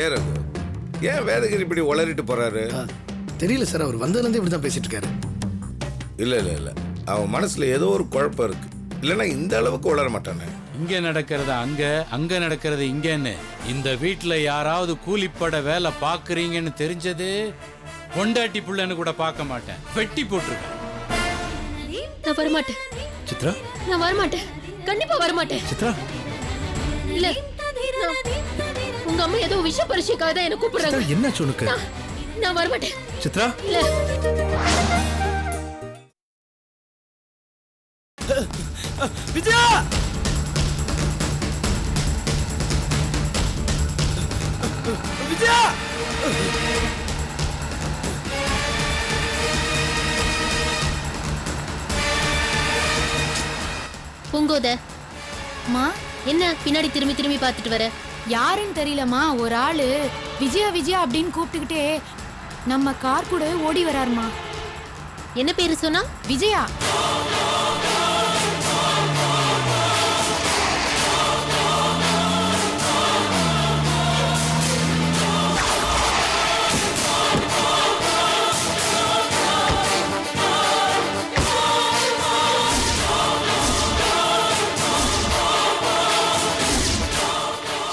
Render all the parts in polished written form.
ஏ ரகு, ஏன் வேதகிரி இப்படி உளறிட்டு போறாரு? தெரியல சார், அவர் வந்ததுலேருந்து இப்படி தான் பேசிட்டு இருக்காரு. இல்ல இல்ல இல்ல, அவன் மனசுல ஏதோ ஒரு குழப்பம் இருக்கு. இல்லைன்னா இந்த அளவுக்கு உளர மாட்டானே. இங்க நடக்கிறது அங்க, அங்க நடக்கிறது இங்கன்னு இந்த வீட்டுல யாராவது கூலிப்பட வேலை பாக்குறீங்கன்னு தெரிஞ்சது பொண்டாட்டி புள்ளன்னு கூட பார்க்க மாட்டேன், வெட்டி போட்டிருக்கேன். நான் வரமாட்டேன் சித்ரா, நான் வரமாட்டேன், கண்டிப்பா வரமாட்டேன். சித்ரா, இல்ல உங்க அம்மா ஏதோ விஷ பரிசைக்காக தான் என்ன கூப்பிடுறாங்க. என்ன சொல்லுக்கு? நான் வரமாட்டேன் சித்ரா, இல்ல. விஜயா, விஜயா, பூங்கோத, மா என்ன பின்னாடி திரும்பி திரும்பி பார்த்துட்டு வர? யாருன்னு தெரியலம்மா, ஒரு ஆளு விஜயா விஜயா அப்படின்னு கூப்பிட்டுக்கிட்டே நம்ம கார் கூட ஓடி வராருமா. என்ன பேரு சொன்னா? விஜயா.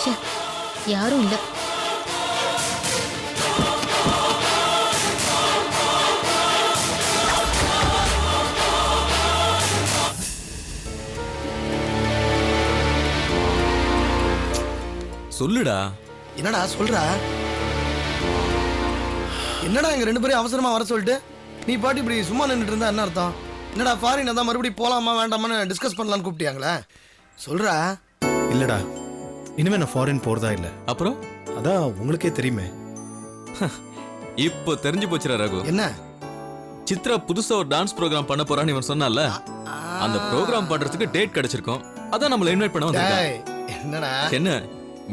ச்சே, யாரும் இல்ல. சொல்லுடா. என்னடா சொல்றா? என்னடா எங்க ரெண்டு பேரும் அவசரமா வர சொல்லிட்டு நீ பாட்டு இப்படி சும்மா நின்றுட்டு இருந்தா என்ன அர்த்தம்? என்னடா ஃபாரின் தான் மறுபடியும் போலாமா வேண்டாமான்னு டிஸ்கஸ் பண்ணலான்னு கூப்பிட்டியாங்களே? சொல்றா. இல்லடா, இனிமே நான் ஃபாரின் போறதா இல்ல. அப்புறம் அதான் உங்களுக்கே தெரியுமே. இப்போ தெரிஞ்சு போச்சுடா ரகு. என்ன? சித்ரா புதுசா ஒரு டான்ஸ் ப்ரோக்ராம் பண்ண போறான்னு இவன் சொன்னால, அந்த ப்ரோக்ராம் பண்றதுக்கு டேட் கிடைச்சிருக்கும். அதான் நம்மள இன்வைட் பண்ண வந்திருக்கான். என்னடா? என்ன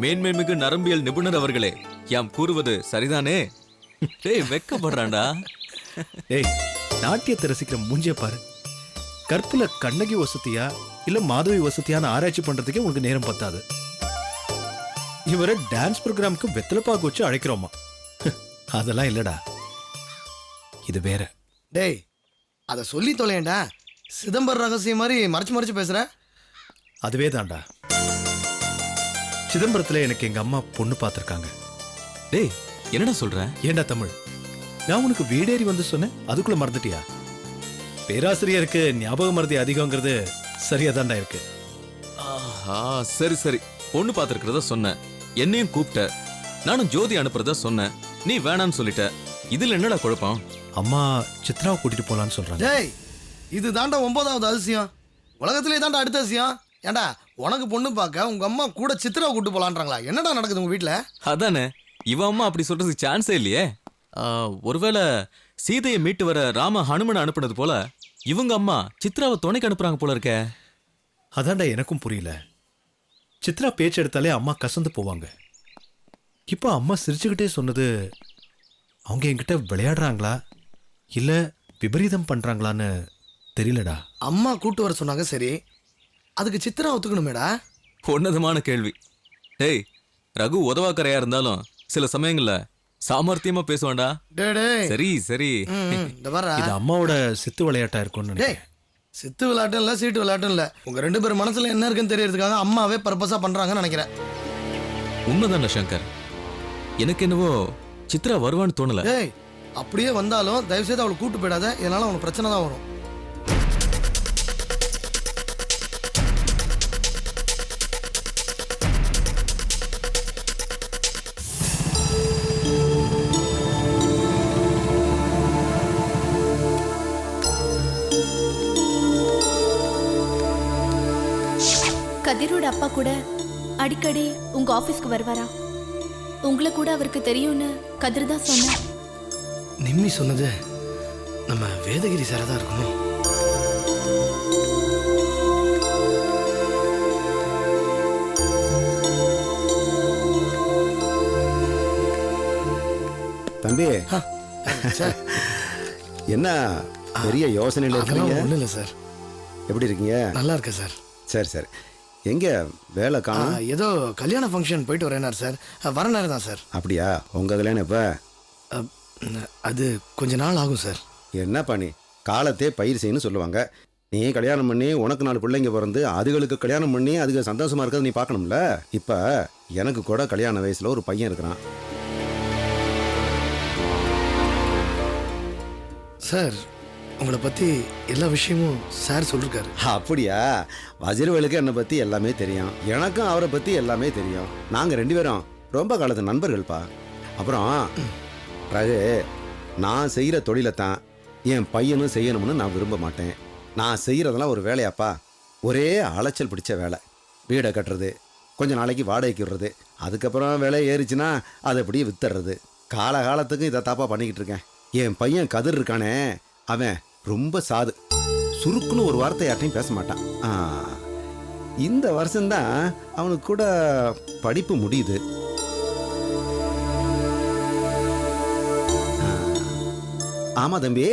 மேன்மைமிகு நரம்பியல் நிபுணர் அவர்களே, யாம் கூறுவது சரிதானே? டேய் வெக்கப்படுறான்டா. டேய், நாட்டியத்தை ரசிக்கிற மூஞ்சிய பாரு. கற்புல கண்ணகி வசதியா இல்ல மாதவி வசதியான ஆராய்ச்சி பண்றதுக்கே உனக்கு நேரம் பத்தாது. இவரை டான்ஸ் ப்ரோக்ராமுக்கு வெத்தலைப்பாக்கு வச்சு அழைக்கிறோமா? அதெல்லாம் இல்லடா, இது வேற. டேய், அத சொல்லி தொலையேண்டா. சிதம்பரம் ரகசியம் மாதிரி மறைச்சு மறைச்சு பேசுற. அதுவே தான்டா. சிதம்பரத்துல எனக்கு எங்க அம்மா பொண்ணு பார்த்திருக்காங்க. டேய் என்னடா சொல்ற? ஏண்டா தமிழ், நான் உனக்கு வீடேறி வந்து சொன்னேன், அதுக்குள்ள மறந்துட்டியா? பேராசிரியருக்கு ஞாபக மறதி அதிகங்கிறது சரியா தான்டா இருக்கு. சரி சரி, பொண்ணு பார்த்திருக்கிறத சொன்னேன், என்னையும் கூப்பிட்ட, நானும் ஜோதி அனுப்புறத சொன்னேன், நீ வேணான்னு சொல்லிட்ட. இதுல என்னடா குழப்பம்? அம்மா சித்ராவை கூட்டிட்டு போலான்னு சொல்றாங்க. டேய், இது தாண்டா 9வது அதிசயம். உலகத்திலே தாண்டா அடுத்த அதிசயம். ஏண்டா, உனக்கு பொண்ணு பார்க்க உங்க அம்மா கூட சித்ராவை கூட்டு போலான்றாங்களா? என்னடா நடக்குது உங்க வீட்டுல? அதானே, இவன் அம்மா அப்படி சொல்றதுக்கு சான்ஸே இல்லையே. ஒருவேளை சீதையை மீட்டு வர ராம ஹனுமனை அனுப்புனது போல இவங்க அம்மா சித்ராவை துணைக்கு அனுப்புறாங்க போல இருக்க. அதான்டா எனக்கும் புரியல. சித்ரா பேச்சு எடுத்தாலே அம்மா கசந்து போவாங்க. இப்போ அம்மா சிரிச்சுக்கிட்டே சொன்னது அவங்க என்கிட்ட விளையாடுறாங்களா இல்ல விபரீதம் பண்றாங்களான்னு தெரியலடா. அம்மா கூட்டு வர சொன்னாங்க, சரி, அதுக்கு சித்ரா ஒத்துக்கணுமேடா. உன்னதமான கேள்வி. டேய், ரகு உதவாக்கரையா இருந்தாலும் சில சமயங்கள்ல சாமர்த்தியமா பேசுவான்டா. சரி சரி, இது அம்மாவோட சித்து விளையாட்டா இருக்கும்னு நினைக்கிறேன். சித்து விளையாட்டும் இல்ல, சீட்டு விளையாட்டும் இல்ல. உங்க ரெண்டு பேரும் மனசுல என்ன இருக்குன்னு தெரியறதுக்காக அம்மாவே பர்பஸா பண்றாங்கன்னு நினைக்கிறேன். உண்மைதான்டா சங்கர், எனக்கு என்னவோ சித்ரா வருவான்னு தோணல. டேய், அப்படியே வந்தாலும் தயவு செய்து அவளை கூட்டு போயிடாத, இதனால அவனுக்கு பிரச்சனை தான் வரும். கதிரோட அப்பா கூட அடிக்கடி உங்க ஆபீஸ்க்கு வருவாரா? உங்களை கூட அவருக்கு தெரியும்னு கதிர் தான் சொன்ன. நிம்மி சொன்னது நம்ம வேதகிரி சாரா தான் இருக்கணும். தம்பி, என்ன பெரிய யோசனையில் இருக்கீங்க? ஒன்றும் இல்லை சார். எப்படி இருக்கீங்க? நல்லா இருக்கேன் சார். சரி சரி, எங்க வேலை காணும்? ஏதோ கல்யாண ஃபங்க்ஷன் போயிட்டு வரேனார் சார். வர நேரம் தான் சார். அப்படியா? உங்க கல்யாணம் எப்ப? அது கொஞ்ச நாள் ஆகும் சார். என்ன பண்ணி காலத்தே பயிர் செய்யணும்னு சொல்லுவாங்க. நீ கல்யாணம் பண்ணி உனக்கு 4 பிள்ளைங்க பிறந்து அதுகளுக்கு கல்யாணம் பண்ணி அதுக்கு சந்தோஷமா இருக்கிறது நீ பார்க்கணும்ல. இப்போ எனக்கு கூட கல்யாண வயசுல ஒரு பையன் இருக்கிறான். சார் உங்களை பற்றி எல்லா விஷயமும் சார் சொல்லிருக்காரு. அப்படியா? வஜ்ரவேலுக்கு என்னை பற்றி எல்லாமே தெரியும், எனக்கும் அவரை பற்றி எல்லாமே தெரியும். நாங்கள் 2 பேரும் ரொம்ப காலத்து நண்பர்கள்ப்பா. அப்புறம் ரகு, நான் செய்கிற தொழிலைத்தான் என் பையனும் செய்யணும்னு நான் விரும்ப மாட்டேன். நான் செய்கிறதெல்லாம் ஒரு வேலையாப்பா, ஒரே அலைச்சல் பிடிச்ச வேலை. வீடை கட்டுறது, கொஞ்ச நாளைக்கு வாடகைக்கு விடுறது, அதுக்கப்புறம் விலை ஏறிச்சுன்னா அதை அப்படியே வித்துறது. காலகாலத்துக்கு இதை தாப்பா பண்ணிக்கிட்டு இருக்கேன். என் பையன் கதிர் இருக்கானே, அவன் ரொம்ப சாது, சுருக்குன்னு ஒரு வார்த்தை யார்ட்டையும் பேச மாட்டான். இந்த வருஷம்தான் அவனுக்கு கூட படிப்பு முடியுது. ஆமாம் தம்பி,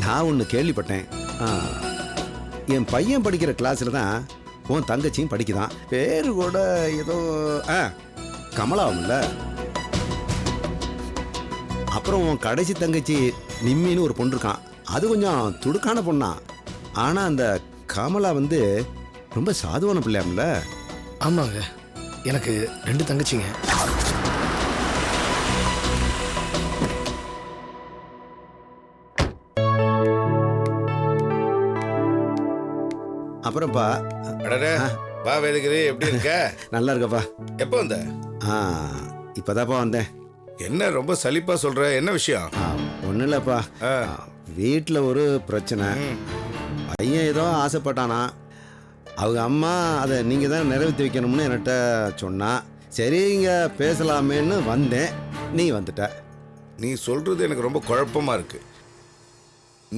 நான் ஒன்று கேள்விப்பட்டேன். என் பையன் படிக்கிற கிளாஸில் தான் உன் தங்கச்சியும் படிக்குதான். பேரு கூட ஏதோ கமலாவும்ல. அப்புறம் உன் கடைசி தங்கச்சி நிம்மின்னு ஒரு பொண்ணு இருக்கான், அது கொஞ்சம் துடுக்கான பொண்ணா. ஆனால் அந்த கமலா வந்து ரொம்ப சாதுவான பிள்ளையாம்ல. ஆமாங்க, எனக்கு 2 தங்கச்சிங்க. அப்புறம்ப்பா, அடடே, வா வேதகிரி, எப்படி இருக்க? நல்லா இருக்கப்பா. எப்போ வந்த? இப்போதாப்பா வந்தேன். என்ன ரொம்ப சலிப்பா சொல்ற, என்ன விஷயம்? ஒன்றும் இல்லைப்பா, வீட்டில் ஒரு பிரச்சனை. பையன் ஏதோ ஆசைப்பட்டானா, அவங்க அம்மா அதை நீங்கள் தான் நிறைவேற்றி வைக்கணும்னு என்கிட்ட சொன்னா. சரி இங்கே பேசலாமேன்னு வந்தேன், நீ வந்துட்ட. நீ சொல்றது எனக்கு ரொம்ப குழப்பமா இருக்கு.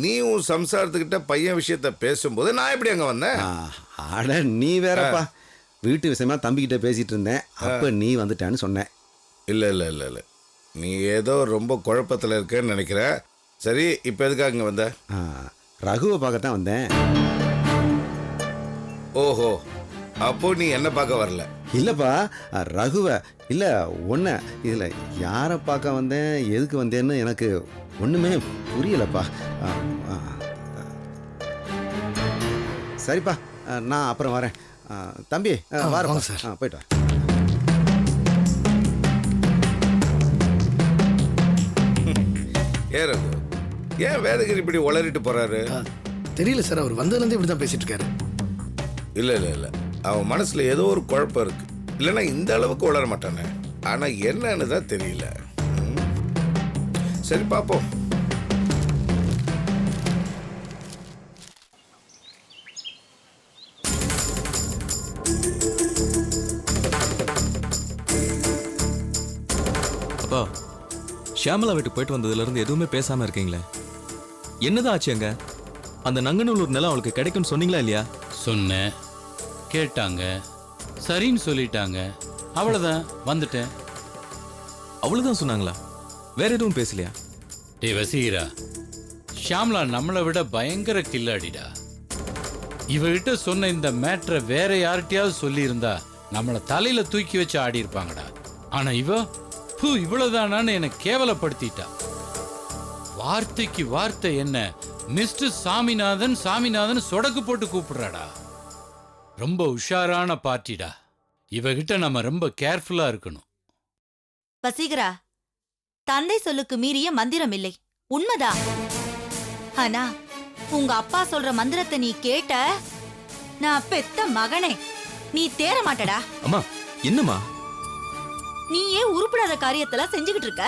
நீ உன் சம்சாரத்துக்கிட்ட பையன் விஷயத்த பேசும்போது நான் எப்படி அங்கே வந்தேன்? அட நீ வேறப்பா, வீட்டு விஷயமா தம்பிக்கிட்ட பேசிட்டு இருந்தேன், அப்போ நீ வந்துட்டான்னு சொன்னேன். இல்லை இல்லை இல்லை இல்லை, நீ ஏதோ ரொம்ப குழப்பத்தில் இருக்கேன்னு நினைக்கிற. சரி, இப்போ எதுக்காக இங்கே வந்த? ரகுவை பார்க்கத்தான் வந்தேன். ஓஹோ, அப்போ நீ என்ன பார்க்க வரல? இல்லைப்பா, ரகுவை இல்லை ஒன்று. இதில் யாரை பார்க்க வந்தேன், எதுக்கு வந்தேன்னு எனக்கு ஒன்றுமே புரியலப்பா. சரிப்பா, நான் அப்புறம் வரேன். தம்பி வரேன் சார். போயிட்டு வரேன். ஏன் ரகு, ஏன் வேதகிரி இப்படி உளறிட்டு போறாரு? தெரியல சார், அவர் வந்ததுலேருந்து இப்படி தான் பேசிட்டு இருக்காரு. இல்லை இல்லை இல்லை, அவன் மனசில் ஏதோ ஒரு குழப்பம் இருக்கு, இல்லைன்னா இந்த அளவுக்கு உளர மாட்டானே. ஆனால் என்னன்னு தான் தெரியல. சரி பார்ப்போம். அப்பா, ஷியாமலா வீட்டுக்கு போயிட்டு வந்ததுலேருந்து எதுவுமே பேசாமல் இருக்கீங்களே, என்னதான் ஆச்சு? அங்க அந்த நங்கநல்லூர் நிலம் அவளுக்கு கிடைக்கும்னு சொன்னீங்களா இல்லையா? சொன்னேன், கேட்டாங்க, சரின்னு சொல்லிட்டாங்க, அவ்வளோதான், வந்துட்டேன். அவ்வளோதான் சொன்னாங்களா? வேற எதுவும் பேசலையா? டேய் வசீகரா, ஷியாம்லா நம்மளை விட பயங்கர கில்லாடிடா. இவகிட்ட சொன்ன இந்த மேட்ரை வேற யார்கிட்டயாவது சொல்லியிருந்தா நம்மளை தலையில தூக்கி வச்சு ஆடி இருப்பாங்கடா. ஆனா இவ்வளவுதானான்னு என்னை கேவலப்படுத்திட்டா. வார்த்தைக்கு வார்த்தை என்ன மிஸ்டர் சாமிநாதன் சாமிநாதன் சொடக்கு போட்டு கூப்பிடுறாடா. ரொம்ப உஷாரான பார்ட்டிடா. இவகிட்ட நம்ம ரொம்ப கேர்ஃபுல்லா இருக்கணும். வசீகரா, தந்தை சொல்லுக்கு மீறிய மந்திரம் இல்லை, உண்மைதான். ஆனா உங்க அப்பா சொல்ற மந்திரத்தை நீ கேட்ட, நான் பெத்த மகனே, நீ தேர மாட்டடா. அம்மா என்னம்மா? நீயே உருப்படாத காரியத்தெல்லாம் செஞ்சுக்கிட்டு இருக்க,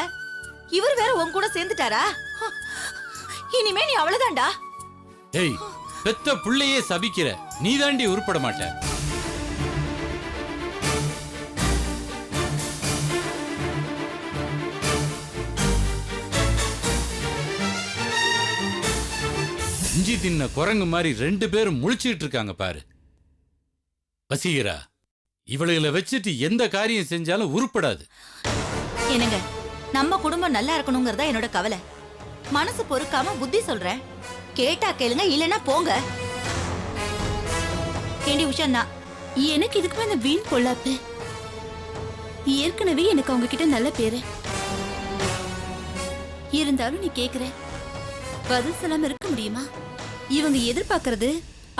இவர் வேற உன் கூட சேர்ந்துட்டாரா? இனிமே நீ அவ்வளவுதான்டா. ஏய், பெத்த புள்ளையே சபிக்கிற, நீ தாண்டி உருப்பட மாட்ட. இஞ்சி தின்ன குரங்கு மாதிரி 2 பேரும் முழிச்சுட்டு இருக்காங்க பாரு. வசீகரா, இவளைகளை வச்சுட்டு எந்த காரியம் செஞ்சாலும் உருப்படாது. என்னங்க, நம்ம குடும்பம் நல்லா இருக்கணுங்கிறதா என்னோட கவலை. மனசு பொறுக்காம புத்தி சொல்றேன், கேட்டா கேளுங்க, இல்லைன்னா போங்க. ஏண்டி உஷன்னா, எனக்கு இதுக்கு மேல வீண் பொல்லாப்பு. ஏற்கனவே எனக்கு அவங்க கிட்ட நல்ல பேரு இருந்தாலும் நீ கேக்குற பதில் சொல்லாம இருக்க முடியுமா? இவங்க எதிர்பார்க்கறது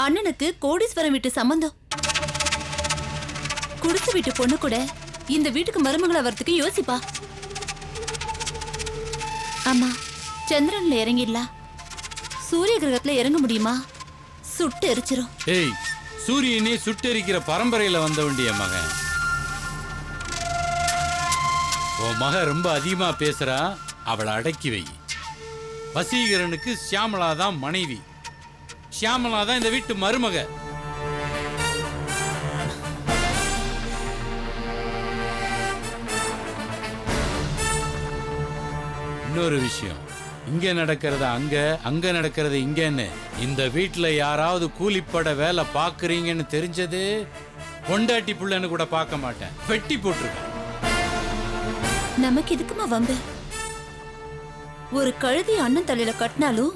அண்ணனுக்கு கோடீஸ்வரம் வீட்டு சம்பந்தம். குடிசை வீட்டு பொண்ணு கூட இந்த வீட்டுக்கு மருமகளா வரதுக்கு யோசிப்பா. ஆமா, சந்திரன்ல இறங்கிடலாம், சூரிய கிரகத்துல இறங்க முடியுமா? சுட்டு எரிச்சிரும். ஏய், சூரியனே சுட்டெரிக்கிற பரம்பரையில வந்த வேண்டிய மகன். உன் மகன் ரொம்ப அதிகமா பேசுறா, அவளை அடக்கி வை. வசீகரனுக்கு சியாமலா தான் மனைவி, சியாமலா தான் இந்த வீட்டு மருமக. இன்னொரு விஷயம், இங்க நடக்கிறத அங்க, அங்க நடக்கிறது இங்கன்னு இந்த வீட்டுல யாராவது கூலிப்பட வேலை பாக்குறீங்கன்னு தெரிஞ்சது பொண்டாட்டி புள்ளன்னு கூட பார்க்க மாட்டேன், வெட்டி போட்டிருக்கேன். நமக்கு இதுக்குமா வம்பு? ஒரு கழுதி அண்ணன் தலையில கட்டினாலும்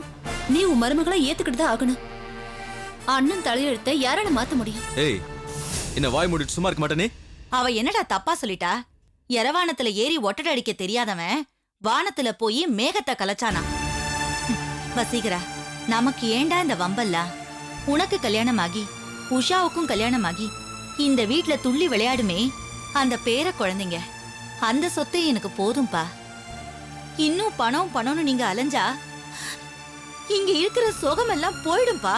நீ உன் மருமகளை ஏத்துக்கிட்டு தான் ஆகணும். அண்ணன் தலையெழுத்த யாரால மாத்த முடியும்? ஏய், என்ன வாய் மூடிட்டு சும்மா இருக்க மாட்டேனே? அவ என்னடா தப்பா சொல்லிட்டா? எரவானத்துல ஏறி ஒட்டடை அடிக்க தெரியாதவன் வானத்துல போய் மேகத்தை கலைச்சானா? வசீகரா, நமக்கு ஏண்டா இந்த வம்பல்லா? உனக்கு கல்யாணமாகி உஷாவுக்கும் கல்யாணமாகி இந்த வீட்ல துள்ளி விளையாடுமே அந்த பேர குழந்தைங்க, அந்த சொத்து எனக்கு போதும்பா. இன்னும் பணம் பணம்னு நீங்க அலைஞ்சா இங்க இருக்கிற சுகமெல்லாம் போயிடும்பா.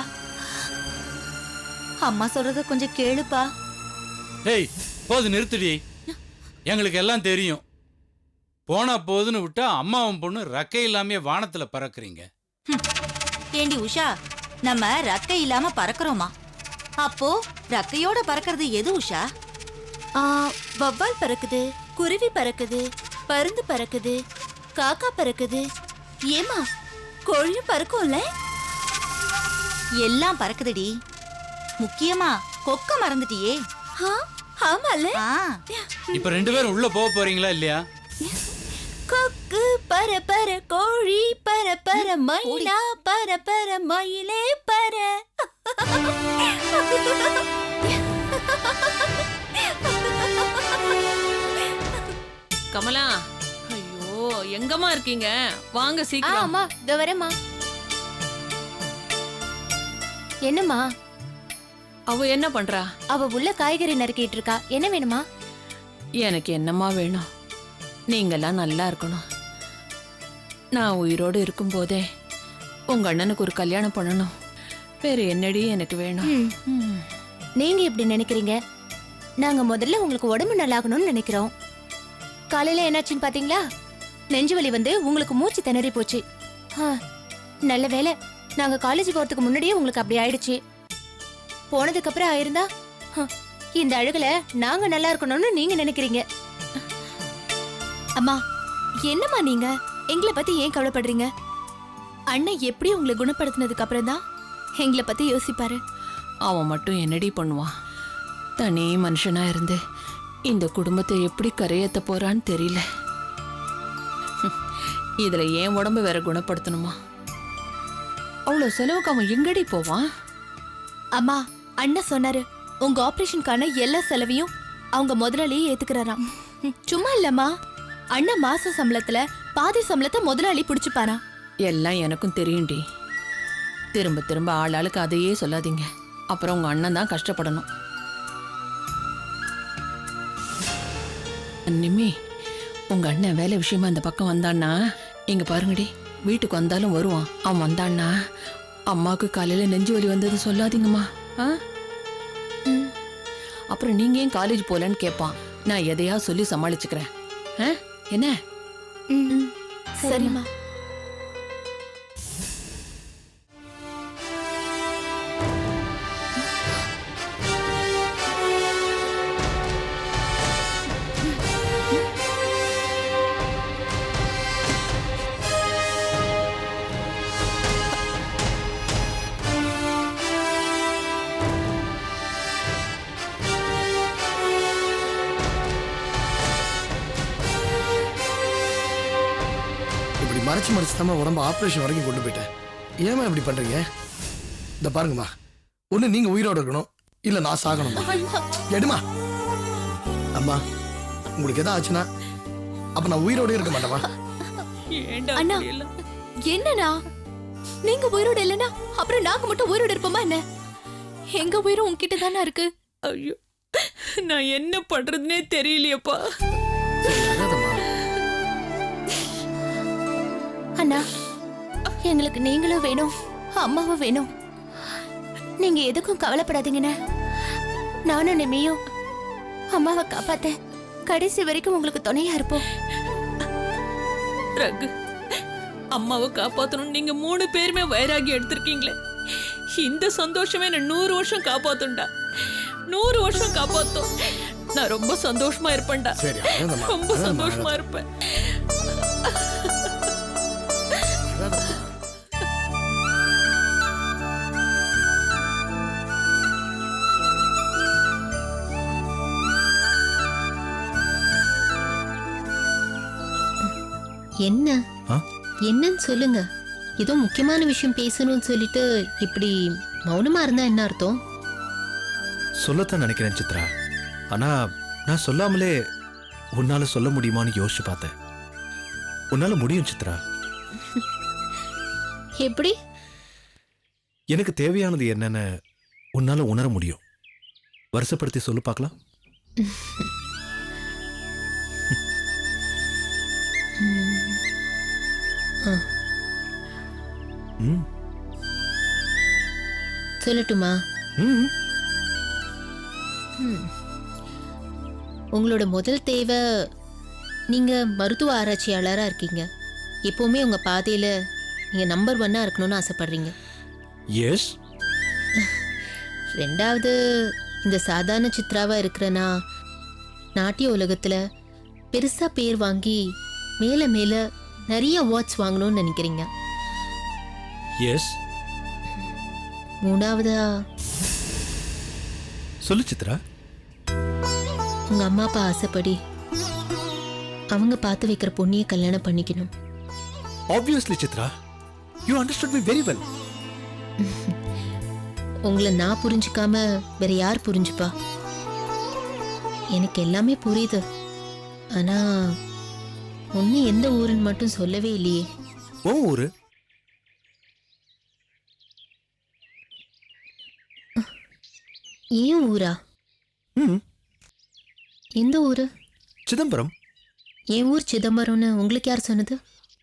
அம்மா சொல்றத கொஞ்சம் கேளுப்பா. ஏய், போது நிறுத்துடி. எங்களுக்கு எல்லாம் தெரியும். போனா போதுன்னு விட்டா அம்மாவும் பொண்ணு ரக்கை இல்லாமே வானத்துல பறக்குறீங்க. ஏண்டி உஷா, நம்ம ரக்கை இல்லாம பறக்கிறோமா? அப்போ ரக்கையோட பறக்கிறது எது உஷா? வவ்வால் பறக்குது, குருவி பறக்குது, பருந்து பறக்குது, காக்கா பறக்குது. ஏமா, கோழியும் பறக்கும்ல? எல்லாம் பறக்குதுடி. முக்கியமா கொக்க மறந்துட்டியே. ஆமால. இப்ப 2 பேரும் உள்ள போக போறீங்களா இல்லையா? கொக்கு பர பர, கோழி பர பர, மயிலா பர பர, மயிலே பர. கமலா, ஐயோ எங்கம்மா இருக்கீங்க? வாங்க சீக்கிரம். அம்மா, இதோ வரேம்மா. என்னம்மா? அவ என்ன பண்றா? அவ உள்ள காய்கறி நறுக்கிட்டு இருக்கா. என்ன வேணுமா? எனக்கு என்னம்மா வேணும்? நீங்கெல்லாம் நல்லா இருக்கணும். நான் உயிரோடு இருக்கும்போதே உங்க அண்ணனுக்கு ஒரு கல்யாணம் பண்ணணும். வேற என்னடி எனக்கு வேணும்? நீங்க எப்படி நினைக்கிறீங்க? நாங்க முதல்ல உங்களுக்கு உடம்பு நல்லாகணும்னு நினைக்கிறோம். காலையில என்னாச்சுன்னு பாத்தீங்களா? நெஞ்சு வலி வந்து உங்களுக்கு மூச்சு திணறி போச்சு. நல்ல வேலை, நாங்க காலேஜ் போறதுக்கு முன்னாடியே உங்களுக்கு அப்படி ஆயிடுச்சு. போனதுக்கு அப்புறம் ஆயிருந்தா இந்த அழுகல நாங்க நல்லா இருக்கணும்னு நீங்க நினைக்கிறீங்க. அம்மா, என்னம்மா நீங்க எங்களை பத்தி ஏன் கவலைப்படுறீங்க? அண்ணன் எப்படி உங்களை குணப்படுத்தினதுக்கு அப்புறம் தான் எங்களை பத்தி யோசிப்பாரு. அவன் மட்டும் என்னடி பண்ணுவான்? தனி மனுஷனா இருந்து இந்த குடும்பத்தை எப்படி கரையேத்த போறான்னு தெரியல. இதுல ஏன் உடம்பு வேற குணப்படுத்தணுமா? அவ்வளவு செலவுக்கு அவன் எங்கடி போவான்? அம்மா, அண்ணன் சொன்னாரு உங்க ஆபரேஷனுக்கான எல்லா செலவையும் அவங்க முதலாளியே ஏத்துக்கிறாராம். சும்மா இல்லம்மா, அண்ணன் மாச சம்பளத்துல பாதி சம்பளத்தை முதலாளி புடிச்சுப்பாரா. எல்லாம் எனக்கும் தெரியும்டி. திரும்ப திரும்ப ஆளாளுக்கு அதையே சொல்லாதீங்க, அப்புறம் உங்க அண்ணன் தான் கஷ்டப்படணும். நிம்மி, உங்க அண்ணன் வேலை விஷயமா இந்த பக்கம் வந்தான்னா இங்க பாருங்கடி, வீட்டுக்கு வந்தாலும் வருவான். அவன் வந்தான்னா அம்மாவுக்கு காலையில நெஞ்சு வலி வந்தது சொல்லாதீங்கம்மா. அப்புறம் நீங்க ஏன் காலேஜ் போலன்னு கேட்பான். நான் எதையா சொல்லி சமாளிச்சுக்கிறேன். என்ன? சரிம்மா. மறைச்சு தான் உடம்பு ஆப்ரேஷன் வரைக்கும் கொண்டு போயிட்டேன். ஏமா இப்படி பண்றீங்க? இந்த பாருங்கம்மா, ஒன்று நீங்க உயிரோடு இருக்கணும், இல்ல நான் சாகணுமா? எடுமா. அம்மா உங்களுக்கு எதாவது ஆச்சுன்னா அப்ப நான் உயிரோட இருக்க மாட்டேமா? அண்ணா என்னண்ணா நீங்க உயிரோட இல்லைன்னா அப்புறம் நாங்க மட்டும் உயிரோட இருப்போமா என்ன? எங்க உயிரும் உங்ககிட்ட தானே இருக்கு. ஐயோ, நான் என்ன பண்றதுனே தெரியலையப்பா. அண்ணா எங்களுக்கு நீங்களும் வேணும், அம்மாவும் வேணும். நீங்க எதுக்கும் கவலைப்படாதீங்கண்ணே. நானும் நிம்மியும் அம்மாவை காப்பாத்த கடைசி வரைக்கும் உங்களுக்கு துணையா இருப்போம். ரகு, அம்மாவை காப்பாத்தணும் நீங்க 3 பேருமே வைராகி எடுத்திருக்கீங்களே, இந்த சந்தோஷமே என்ன 100 வருஷம் காப்பாத்துண்டா. 100 வருஷம் காப்பாத்தும். நான் ரொம்ப சந்தோஷமா இருப்பேன்டா. சரி அழுதம்மா. ரொம்ப சந்தோஷமா இருப்பேன். என்ன ஆ? என்னன்னு சொல்லுங்க. ஏதோ முக்கியமான விஷயம் பேசணும்னு சொல்லிட்டு இப்படி மௌனமா இருந்தா என்ன அர்த்தம்? சொல்லத்தான் நினைக்கிறேன் சித்ரா. ஆனா நான் சொல்லாமலே உன்னால சொல்ல முடியுமான்னு யோசிச்சு பார்த்தேன். உன்னால முடியும் சித்ரா. எப்படி? எனக்கு தேவையானது என்னன்னு உன்னால உணர முடியும். வருஷப்படுத்தி சொல்லு பார்க்கலாம். ம். சொல்லட்டுமா? ம். உங்களோட முதல் தேவை, நீங்க மருத்துவ ஆராய்ச்சியாளரா இருக்கீங்க. எப்பவுமே உங்க பாதையில நீங்க நம்பர் 1 இருக்கணும்னு ஆசைப்படுறீங்க. எஸ். ரெண்டாவது, இந்த சாதாரண சித்ராவா இருக்கிறனா நாட்டிய உலகத்துல பெருசா பேர் வாங்கி மேல மேல நிறைய அவார்ட்ஸ் வாங்கணும்னு நினைக்கிறீங்க. எஸ். மூணாவதா, சொல்லு சித்ரா. உங்க அம்மா அப்பா ஆசைப்படி அவங்க பார்த்து வைக்கிற பொண்ணிய கல்யாணம் பண்ணிக்கணும். Obviously Chitra, you understood me very well. உங்களை நான் புரிஞ்சுக்காம வேற யார் புரிஞ்சுப்பா? எனக்கு எல்லாமே புரியுது. ஆனா ஒண்ணு எந்த ஊருன்னு மட்டும் சொல்லவே இல்லையே. ஓ ஊரு? ஏன் ஊரா? ம். எந்த ஊரு? சிதம்பரம். என் ஊர் சிதம்பரம்னு உங்களுக்கு யார் சொன்னது?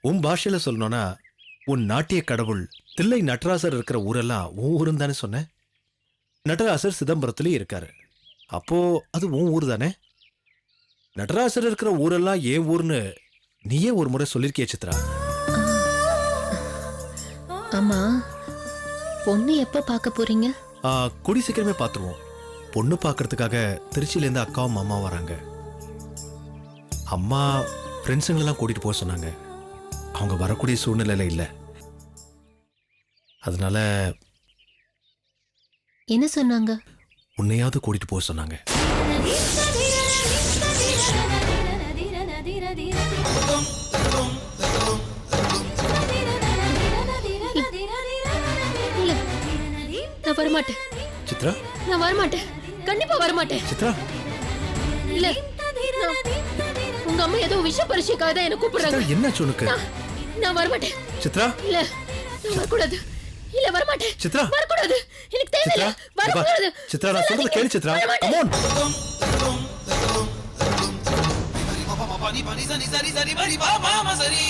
உன் பாஷையில சொல்லணும்னா உன் நாட்டிய கடவுள் தில்லை நடராசர் இருக்கிற ஊரெல்லாம் உன் ஊருன்னு தானே சொன்னேன். நடராசர் சிதம்பரத்துலயும் இருக்காரு. அப்போ அது உன் ஊர் தானே. நடராசர் இருக்கிற ஊரெல்லாம் ஏன் ஊர்னு நீயே ஒரு முறை சொல்லிருக்கிய சித்ரா. ஆமா, பொண்ணு எப்ப பார்க்க போறீங்க? கூடி சீக்கிரமே பார்த்துருவோம். பொண்ணு பார்க்கறதுக்காக திருச்சியிலேருந்து அக்காவும் அம்மா வராங்க. அம்மா ஃப்ரெண்ட்ஸுங்களெல்லாம் கூட்டிட்டு போக சொன்னாங்க. அவங்க வரக்கூடிய சூழ்நிலையில இல்லை. அதனால என்ன சொன்னாங்க? உன்னையாவது கூட்டிட்டு போக சொன்னாங்க. இல்ல, நான் வரமாட்டேன். சித்ரா. நான் வரமாட்டேன், கண்டிப்பா வரமாட்டேன். சித்ரா. இல்ல, உங்க அம்மா ஏதோ விஷ பரிசைக்காக தான் என்ன கூப்பிடுறாங்க. என்னாச்சு உனக்கு? நான் வரமாட்டேன். சித்ரா. இல்ல, நான் வரக்கூடாது. இல்ல, வரமாட்டேன். சித்ரா. வரக்கூடாது. எனக்கு தேவையில்ல. வரக்கூடாது. சித்ரா, நான் சொல்றது கேளு Chitra. Come on. Pani pani sani sari sari bari ba ma ma sari